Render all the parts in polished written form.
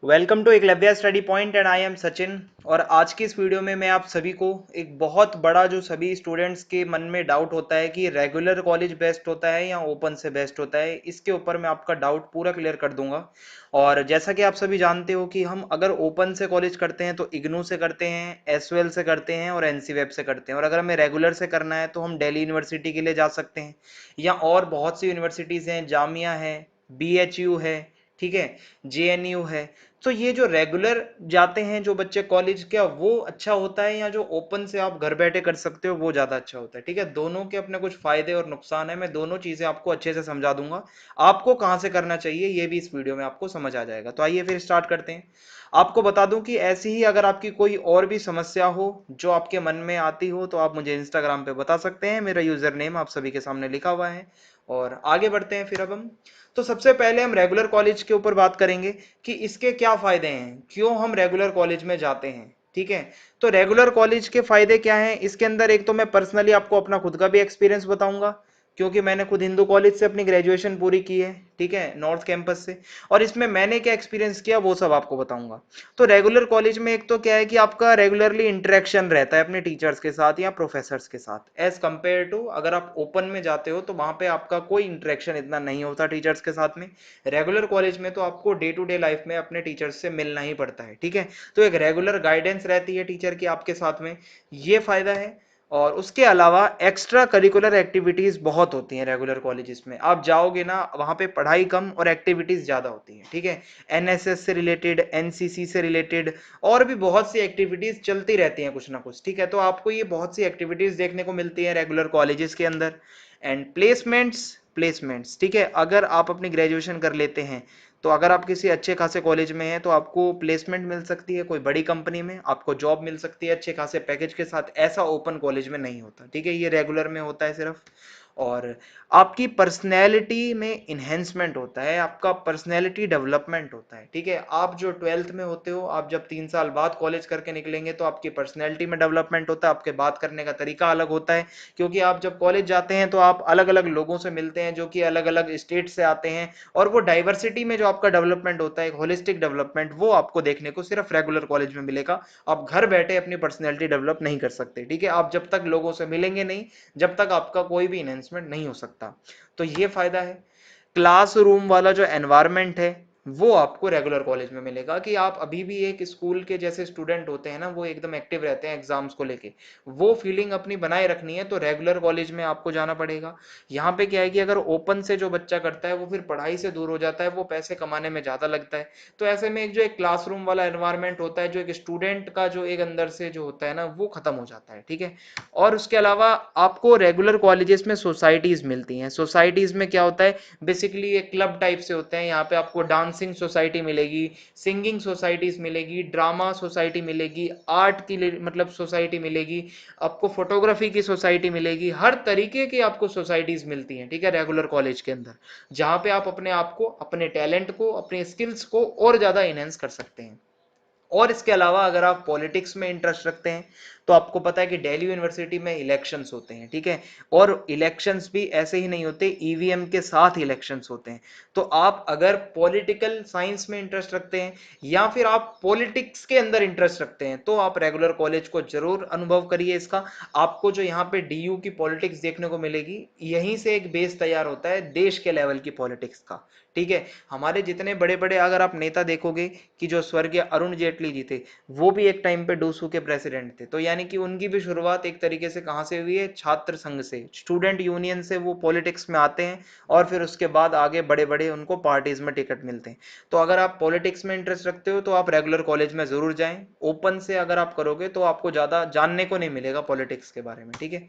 Welcome to Eklavya study point and I am Sachin. और आज की इस वीडियो में मैं आप सभी को एक बहुत बड़ा जो सभी स्टूडेंट्स के मन में डाउट होता है कि रेगुलर कॉलेज बेस्ट होता है या ओपन से बेस्ट होता है, इसके ऊपर मैं आपका डाउट पूरा क्लियर कर दूंगा। और जैसा कि आप सभी जानते हो कि हम अगर ओपन से कॉलेज करते हैं तो इग्नू से करते हैं, एसवेल से करते हैं और एनसी वेब से करते हैं। और अगर हमें रेगुलर से करना है तो हम दिल्ली यूनिवर्सिटी के लिए जा सकते हैं या और बहुत सी यूनिवर्सिटीज़ हैं, जामिया है, बीएचयू है, ठीक है, जेएनयू है। तो ये जो रेगुलर जाते हैं जो बच्चे कॉलेज, क्या वो अच्छा होता है या जो ओपन से आप घर बैठे कर सकते हो वो ज़्यादा अच्छा होता है? ठीक है, दोनों के अपने कुछ फायदे और नुकसान है, मैं दोनों चीज़ें आपको अच्छे से समझा दूंगा। आपको कहाँ से करना चाहिए ये भी इस वीडियो में आपको समझ आ जाएगा। तो आइए फिर स्टार्ट करते हैं। आपको बता दूं कि ऐसी ही अगर आपकी कोई और भी समस्या हो जो आपके मन में आती हो तो आप मुझे इंस्टाग्राम पे बता सकते हैं। मेरा यूजर नेम आप सभी के सामने लिखा हुआ है। और आगे बढ़ते हैं फिर। अब हम तो सबसे पहले हम रेगुलर कॉलेज के ऊपर बात करेंगे कि इसके क्या फायदे हैं, क्यों हम रेगुलर कॉलेज में जाते हैं। ठीक है, तो रेगुलर कॉलेज के फायदे क्या हैं इसके अंदर? एक तो मैं पर्सनली आपको अपना खुद का भी एक्सपीरियंस बताऊंगा, क्योंकि मैंने खुद हिंदू कॉलेज से अपनी ग्रेजुएशन पूरी की है, ठीक है, नॉर्थ कैंपस से। और इसमें मैंने क्या एक्सपीरियंस किया वो सब आपको बताऊंगा। तो रेगुलर कॉलेज में एक तो क्या है कि आपका रेगुलरली इंटरेक्शन रहता है अपने टीचर्स के साथ या प्रोफेसर्स के साथ, एज कंपेयर टू अगर आप ओपन में जाते हो तो वहां पे आपका कोई इंटरेक्शन इतना नहीं होता टीचर्स के साथ में। रेगुलर कॉलेज में तो आपको डे टू डे लाइफ में अपने टीचर्स से मिलना ही पड़ता है, ठीक है। तो एक रेगुलर गाइडेंस रहती है टीचर की आपके साथ में, ये फायदा है। और उसके अलावा एक्स्ट्रा करिकुलर एक्टिविटीज बहुत होती हैं रेगुलर कॉलेजेस में। आप जाओगे ना, वहाँ पे पढ़ाई कम और एक्टिविटीज ज्यादा होती हैं, ठीक है। एनएसएस से रिलेटेड, एनसीसी से रिलेटेड और भी बहुत सी एक्टिविटीज चलती रहती हैं कुछ ना कुछ, ठीक है। तो आपको ये बहुत सी एक्टिविटीज देखने को मिलती है रेगुलर कॉलेजेस के अंदर। एंड प्लेसमेंट्स, ठीक है, अगर आप अपनी ग्रेजुएशन कर लेते हैं तो अगर आप किसी अच्छे खासे कॉलेज में हैं तो आपको प्लेसमेंट मिल सकती है कोई बड़ी कंपनी में, आपको जॉब मिल सकती है अच्छे खासे पैकेज के साथ। ऐसा ओपन कॉलेज में नहीं होता, ठीक है, ये रेगुलर में होता है सिर्फ। और आपकी पर्सनैलिटी में इन्हेंसमेंट होता है, आपका पर्सनैलिटी डेवलपमेंट होता है, ठीक है। आप जो 12th में होते हो, आप जब 3 साल बाद कॉलेज करके निकलेंगे तो आपकी पर्सनैलिटी में डेवलपमेंट होता है, आपके बात करने का तरीका अलग होता है। क्योंकि आप जब कॉलेज जाते हैं तो आप अलग अलग लोगों से मिलते हैं जो कि अलग अलग स्टेट से आते हैं। और वो डाइवर्सिटी में जो आपका डेवलपमेंट होता है, एक होलिस्टिक डेवलपमेंट, वो आपको देखने को सिर्फ रेगुलर कॉलेज में मिलेगा। आप घर बैठे अपनी पर्सनैलिटी डेवलप नहीं कर सकते, ठीक है। आप जब तक लोगों से मिलेंगे नहीं, जब तक आपका कोई भी इन्हेंसमेंट नहीं हो सकता। तो ये फायदा है। क्लासरूम वाला जो एनवायरनमेंट है वो आपको रेगुलर कॉलेज में मिलेगा, कि आप अभी भी एक स्कूल के जैसे स्टूडेंट होते हैं ना, वो एकदम एक्टिव रहते हैं एग्जाम्स को लेके, वो फीलिंग अपनी बनाए रखनी है तो रेगुलर कॉलेज में आपको जाना पड़ेगा। यहाँ पे क्या है कि अगर ओपन से जो बच्चा करता है वो फिर पढ़ाई से दूर हो जाता है, वो पैसे कमाने में ज्यादा लगता है। तो ऐसे में एक जो एक क्लासरूम वाला एनवायरनमेंट होता है, जो एक स्टूडेंट का जो एक अंदर से जो होता है ना, वो खत्म हो जाता है, ठीक है। और उसके अलावा आपको रेगुलर कॉलेजेस में सोसाइटीज मिलती हैं। सोसाइटीज में क्या होता है, बेसिकली ये क्लब टाइप से होते हैं। यहाँ पे आपको डांसिंग सोसाइटी मिलेगी, सिंगिंग सोसाइटीज मिलेगी, ड्रामा सोसाइटी मिलेगी, आर्ट की मतलब सोसाइटी मिलेगी, आपको फोटोग्राफी की सोसाइटी मिलेगी, हर तरीके की आपको सोसाइटीज मिलती हैं, ठीक है, रेगुलर कॉलेज के अंदर। जहाँ पे आप अपने आप को, अपने टैलेंट को, अपने स्किल्स को और ज्यादा इनहेंस कर सकते हैं। और इसके अलावा अगर आप पॉलिटिक्स में इंटरेस्ट रखते हैं तो आपको पता है कि दिल्ली यूनिवर्सिटी में इलेक्शंस होते हैं, ठीक है। और इलेक्शंस भी ऐसे ही नहीं होते, ईवीएम के साथ इलेक्शंस होते हैं। तो आप अगर पॉलिटिकल साइंस में इंटरेस्ट रखते हैं या फिर आप पॉलिटिक्स के अंदर इंटरेस्ट रखते हैं तो आप रेगुलर कॉलेज को जरूर अनुभव करिए इसका। आपको जो यहाँ पे डीयू की पॉलिटिक्स देखने को मिलेगी, यहीं से एक बेस तैयार होता है देश के लेवल की पॉलिटिक्स का, ठीक है। हमारे जितने बड़े बड़े अगर आप नेता देखोगे, कि जो स्वर्गीय अरुण जेटली जी थे, वो भी एक टाइम पे डूसू के प्रेसिडेंट थे। तो यानी कि उनकी भी शुरुआत एक तरीके से कहां से हुई है, छात्र संघ से, स्टूडेंट यूनियन से वो पॉलिटिक्स में आते हैं। और फिर उसके बाद आगे बड़े बड़े उनको पार्टीज में टिकट मिलते हैं। तो अगर आप पॉलिटिक्स में इंटरेस्ट रखते हो तो आप रेगुलर कॉलेज में जरूर जाएं। ओपन से अगर आप करोगे तो आपको ज्यादा जानने को नहीं मिलेगा पॉलिटिक्स के बारे में, ठीक है।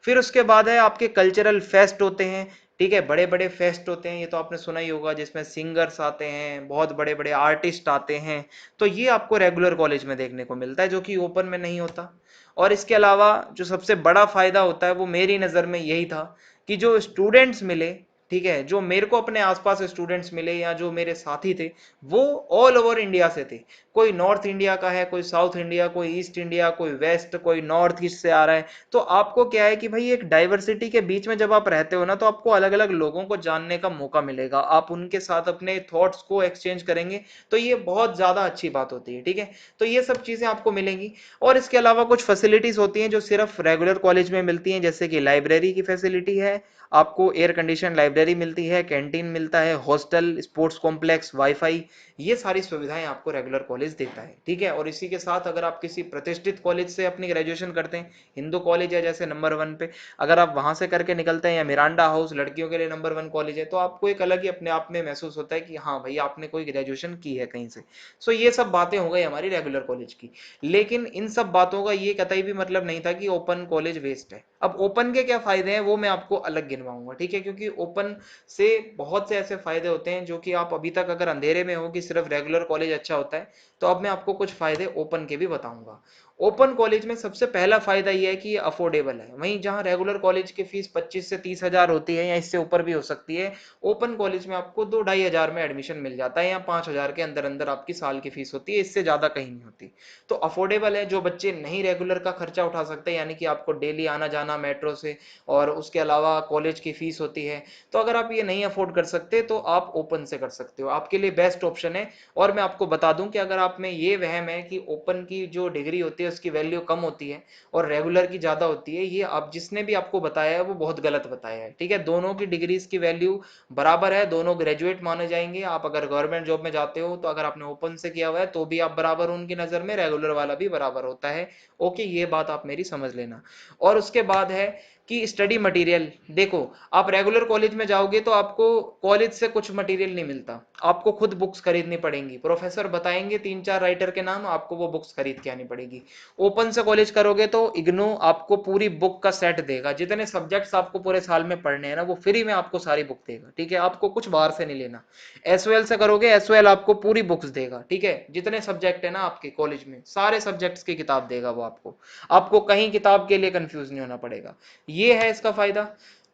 फिर उसके बाद है आपके कल्चरल फेस्ट होते हैं, ठीक है, बड़े बड़े फेस्ट होते हैं, ये तो आपने सुना ही होगा, जिसमें सिंगर्स आते हैं, बहुत बड़े बड़े आर्टिस्ट आते हैं। तो ये आपको रेगुलर कॉलेज में देखने को मिलता है, जो कि ओपन में नहीं होता। और इसके अलावा जो सबसे बड़ा फायदा होता है वो मेरी नज़र में यही था, कि जो स्टूडेंट्स मिले, ठीक है, जो मेरे को अपने आसपास स्टूडेंट्स मिले या जो मेरे साथी थे, वो ऑल ओवर इंडिया से थे। कोई नॉर्थ इंडिया का है, कोई साउथ इंडिया, कोई ईस्ट इंडिया, कोई वेस्ट, कोई नॉर्थ ईस्ट से आ रहा है। तो आपको क्या है कि भाई एक डाइवर्सिटी के बीच में जब आप रहते हो ना, तो आपको अलग अलग लोगों को जानने का मौका मिलेगा, आप उनके साथ अपने थॉट्स को एक्सचेंज करेंगे, तो ये बहुत ज्यादा अच्छी बात होती है। ठीक है, तो ये सब चीजें आपको मिलेंगी। और इसके अलावा कुछ फैसिलिटीज होती हैं जो सिर्फ रेगुलर कॉलेज में मिलती हैं, जैसे कि लाइब्रेरी की फैसिलिटी है, आपको एयर कंडीशन लाइब्रेरी मिलती है, कैंटीन मिलता है, हॉस्टल, स्पोर्ट्स कॉम्प्लेक्स, वाईफाई, ये सारी सुविधाएं आपको रेगुलर कॉलेज देता है। ठीक है, और इसी के साथ अगर आप किसी प्रतिष्ठित कॉलेज से अपनी ग्रेजुएशन करते हैं, हिंदू कॉलेज है जैसे नंबर 1 पे, अगर आप वहां से करके निकलते हैं, या मिरांडा हाउस लड़कियों के लिए नंबर 1 कॉलेज है, तो आपको एक अलग ही अपने आप में महसूस होता है कि हाँ भाई आपने कोई ग्रेजुएशन की है कहीं से। सो ये सब बातें हो गई हमारी रेगुलर कॉलेज की। लेकिन इन सब बातों का ये कतई भी मतलब नहीं था कि ओपन कॉलेज वेस्ट है। अब ओपन के क्या फायदे हैं वो मैं आपको अलग गिनवाऊंगा। ठीक है, क्योंकि ओपन से बहुत से ऐसे फायदे होते हैं जो कि आप अभी तक अगर अंधेरे में हो कि सिर्फ रेगुलर कॉलेज अच्छा होता है, तो अब मैं आपको कुछ फायदे ओपन के भी बताऊंगा। ओपन कॉलेज में सबसे पहला फायदा यह है कि ये अफोर्डेबल है। वहीं जहां रेगुलर कॉलेज की फीस 25 से 30 हजार होती है या इससे ऊपर भी हो सकती है, ओपन कॉलेज में आपको 2-2.5 हजार में एडमिशन मिल जाता है, या 5 हजार के अंदर अंदर आपकी साल की फीस होती है, इससे ज्यादा कहीं नहीं होती। तो अफोर्डेबल है, जो बच्चे नहीं रेगुलर का खर्चा उठा सकते, यानी कि आपको डेली आना जाना मेट्रो से, और उसके अलावा कॉलेज की फीस होती है, तो अगर आप ये नहीं अफोर्ड कर सकते तो आप ओपन से कर सकते हो, आपके लिए बेस्ट ऑप्शन है। और मैं आपको बता दूं कि अगर आप में ये वहम है कि ओपन की जो डिग्री होती है उसकी वैल्यू कम होती है और रेगुलर की ज्यादा होती है, ये आप जिसने भी आपको बताया है वो बहुत गलत बताया है। ठीक है, दोनों की डिग्रीज की वैल्यू बराबर है, दोनों ग्रेजुएट माने जाएंगे। आप अगर गवर्नमेंट जॉब में जाते हो तो अगर आपने ओपन से किया हुआ है तो भी आप बराबर हो उनकी नजर में, रेगुलर वाला भी बराबर होता है। ओके, ये बात आप मेरी समझ लेना। और उसके बाद है कि स्टडी मटेरियल। देखो, आप रेगुलर कॉलेज में जाओगे तो आपको कॉलेज से कुछ मटेरियल नहीं मिलता, आपको खुद बुक्स खरीदनी पड़ेंगी, प्रोफेसर बताएंगे 3-4 राइटर के नाम, आपको वो बुक्स खरीद के आनी पड़ेगी। ओपन से कॉलेज करोगे तो इग्नू आपको पूरी बुक का सेट देगा, जितने सब्जेक्ट्स आपको पूरे साल में पढ़ने हैं ना, वो फ्री में आपको सारी बुक देगा। ठीक है, आपको कुछ बाहर से नहीं लेना। एसओएल से करोगे, एसओएल आपको पूरी बुक्स देगा। ठीक है, जितने सब्जेक्ट है ना आपके कॉलेज में, सारे सब्जेक्ट्स की किताब देगा वो आपको, आपको कहीं किताब के लिए कंफ्यूज नहीं होना पड़ेगा। ये है इसका फायदा।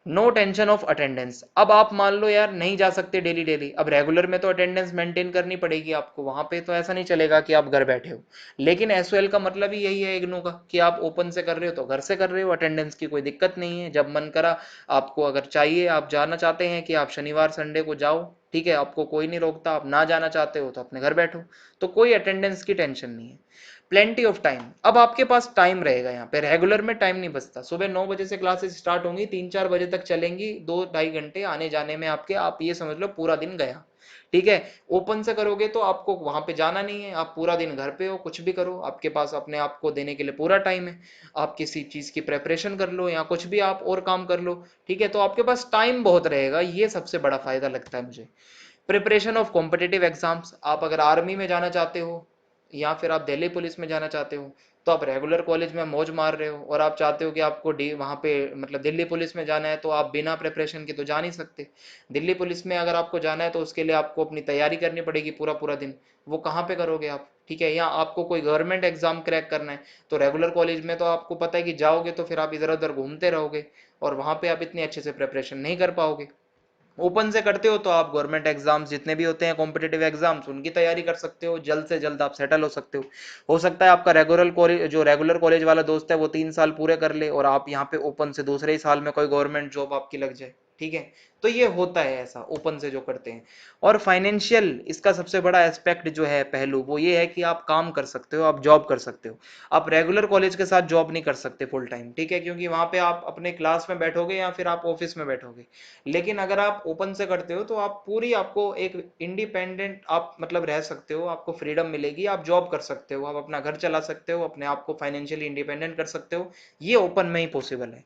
No tension of attendance. अब आप मान लो यार नहीं जा सकते डेली डेली, अब रेगुलर में तो अटेंडेंस मेंटेन करनी पड़ेगी आपको, वहां पे तो ऐसा नहीं चलेगा कि आप घर बैठे हो। लेकिन एसओएल का मतलब ही यही है इग्नू का, कि आप ओपन से कर रहे हो तो घर से कर रहे हो, अटेंडेंस की कोई दिक्कत नहीं है, जब मन करा आपको, अगर चाहिए आप जाना चाहते हैं कि आप शनिवार संडे को जाओ, ठीक है, आपको कोई नहीं रोकता, आप ना जाना चाहते हो तो अपने घर बैठो, तो कोई अटेंडेंस की टेंशन नहीं है। प्लेंटी ऑफ टाइम, अब आपके पास टाइम रहेगा, यहाँ पे रेगुलर में टाइम नहीं बचता। सुबह 9 बजे से क्लासेस स्टार्ट होंगी, 3-4 बजे तक चलेंगी, 2-2.5 घंटे आने जाने में आपके, आप ये समझ लो पूरा दिन गया। ठीक है, ओपन से करोगे तो आपको वहां पे जाना नहीं है, आप पूरा दिन घर पे हो, कुछ भी करो, आपके पास अपने आप को देने के लिए पूरा टाइम है। आप किसी चीज की प्रेपरेशन कर लो या कुछ भी आप और काम कर लो। ठीक है, तो आपके पास टाइम बहुत रहेगा, ये सबसे बड़ा फायदा लगता है मुझे। प्रिपरेशन ऑफ कॉम्पिटिटिव एग्जाम्स, आप अगर आर्मी में जाना चाहते हो या फिर आप दिल्ली पुलिस में जाना चाहते हो, तो आप रेगुलर कॉलेज में मौज मार रहे हो और आप चाहते हो कि आपको डी वहाँ पे मतलब दिल्ली पुलिस में जाना है, तो आप बिना प्रिपरेशन के तो जा नहीं सकते। दिल्ली पुलिस में अगर आपको जाना है तो उसके लिए आपको अपनी तैयारी करनी पड़ेगी पूरा पूरा दिन, वो कहाँ पे करोगे आप। ठीक है, या आपको कोई गवर्नमेंट एग्जाम क्रैक करना है, तो रेगुलर कॉलेज में तो आपको पता है कि जाओगे तो फिर आप इधर उधर घूमते रहोगे और वहाँ पे आप इतनी अच्छे से प्रिपरेशन नहीं कर पाओगे। ओपन से करते हो तो आप गवर्नमेंट एग्जाम्स जितने भी होते हैं कॉम्पिटेटिव एग्जाम्स, उनकी तैयारी कर सकते हो, जल्द से जल्द आप सेटल हो सकते हो सकता है आपका रेगुलर कॉलेज, जो रेगुलर कॉलेज वाला दोस्त है, वो 3 साल पूरे कर ले और आप यहाँ पे ओपन से दूसरे ही साल में कोई गवर्नमेंट जॉब आपकी लग जाए। ठीक है, तो ये होता है ऐसा ओपन से जो करते हैं। और फाइनेंशियल, इसका सबसे बड़ा एस्पेक्ट जो है पहलू, वो ये है कि आप काम कर सकते हो, आप जॉब कर सकते हो। आप रेगुलर कॉलेज के साथ जॉब नहीं कर सकते फुल टाइम। ठीक है, क्योंकि वहां पे आप अपने क्लास में बैठोगे या फिर आप ऑफिस में बैठोगे। लेकिन अगर आप ओपन से करते हो तो आप पूरी, आपको एक इंडिपेंडेंट आप मतलब रह सकते हो, आपको फ्रीडम मिलेगी, आप जॉब कर सकते हो, आप अपना घर चला सकते हो, अपने आप को फाइनेंशियली इंडिपेंडेंट कर सकते हो। ये ओपन में ही पॉसिबल है।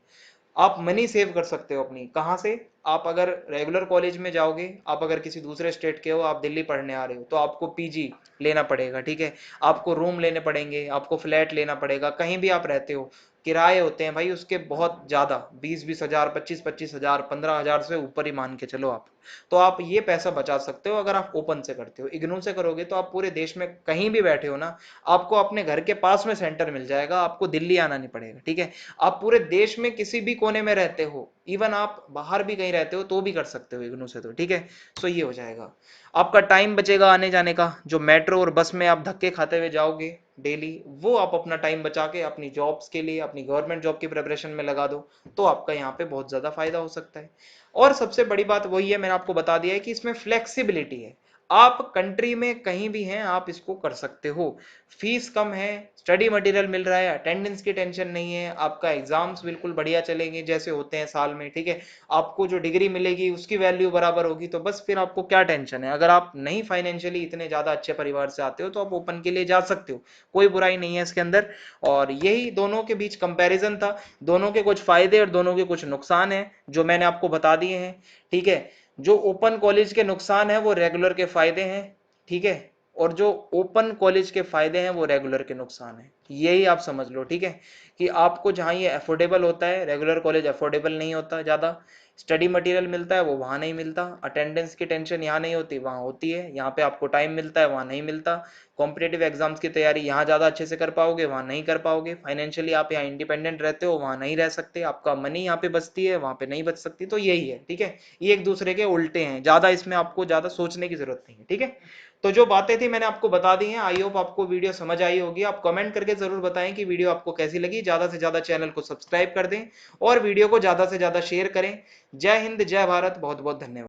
आप मनी सेव कर सकते हो अपनी, कहाँ से, आप अगर रेगुलर कॉलेज में जाओगे, आप अगर किसी दूसरे स्टेट के हो, आप दिल्ली पढ़ने आ रहे हो, तो आपको पीजी लेना पड़ेगा। ठीक है, आपको रूम लेने पड़ेंगे, आपको फ्लैट लेना पड़ेगा, कहीं भी आप रहते हो, किराए होते हैं भाई उसके बहुत ज्यादा, 20-20 हजार, 25-25 हजार, 15 हजार से ऊपर ही मान के चलो आप। तो आप ये पैसा बचा सकते हो अगर आप ओपन से करते हो। इग्नू से करोगे तो आप पूरे देश में कहीं भी बैठे हो ना, आपको अपने घर के पास में सेंटर मिल जाएगा, आपको दिल्ली आना नहीं पड़ेगा। ठीक है, आप पूरे देश में किसी भी कोने में रहते हो, इवन आप बाहर भी कहीं रहते हो तो भी कर सकते हो इग्नू से, तो ठीक है। सो ये हो जाएगा, आपका टाइम बचेगा आने जाने का, जो मेट्रो और बस में आप धक्के खाते हुए जाओगे डेली, वो आप अपना टाइम बचा के अपनी जॉब्स के लिए, अपनी गवर्नमेंट जॉब की प्रिपरेशन में लगा दो, तो आपका यहाँ पे बहुत ज्यादा फायदा हो सकता है। और सबसे बड़ी बात वही है, मैंने आपको बता दिया है कि इसमें फ्लेक्सिबिलिटी है, आप कंट्री में कहीं भी हैं आप इसको कर सकते हो, फीस कम है, स्टडी मटेरियल मिल रहा है, अटेंडेंस की टेंशन नहीं है, आपका एग्जाम्स बिल्कुल बढ़िया चलेंगे जैसे होते हैं साल में, ठीक है। आपको जो डिग्री मिलेगी उसकी वैल्यू बराबर होगी, तो बस फिर आपको क्या टेंशन है। अगर आप नहीं फाइनेंशियली इतने ज्यादा अच्छे परिवार से आते हो तो आप ओपन के लिए जा सकते हो, कोई बुराई नहीं है इसके अंदर। और यही दोनों के बीच कंपैरिजन था, दोनों के कुछ फायदे और दोनों के कुछ नुकसान हैं जो मैंने आपको बता दिए हैं, ठीक है। जो ओपन कॉलेज के नुकसान है वो रेगुलर के फायदे हैं, ठीक है। और जो ओपन कॉलेज के फायदे हैं वो रेगुलर के नुकसान है, यही आप समझ लो, ठीक है। कि आपको जहां ये अफोर्डेबल होता है, रेगुलर कॉलेज अफोर्डेबल नहीं होता ज्यादा, स्टडी मटेरियल मिलता है वो वहां नहीं मिलता, अटेंडेंस की टेंशन यहाँ नहीं होती वहां होती है, यहाँ पे आपको टाइम मिलता है वहां नहीं मिलता, कॉम्पिटेटिव एग्जाम्स की तैयारी यहाँ ज्यादा अच्छे से कर पाओगे वहां नहीं कर पाओगे, फाइनेंशियली आप यहाँ इंडिपेंडेंट रहते हो वहां नहीं रह सकते, आपका मनी यहाँ पे बचती है वहां पे नहीं बच सकती, तो यही है, ठीक है। ये एक दूसरे के उल्टे हैं, ज्यादा इसमें आपको ज्यादा सोचने की जरूरत नहीं है, ठीक है। तो जो बातें थी मैंने आपको बता दी हैं, आई होप आपको वीडियो समझ आई होगी। आप कमेंट करके जरूर बताएं कि वीडियो आपको कैसी लगी, ज्यादा से ज्यादा चैनल को सब्सक्राइब कर दें और वीडियो को ज्यादा से ज्यादा शेयर करें। जय हिंद, जय भारत, बहुत बहुत धन्यवाद।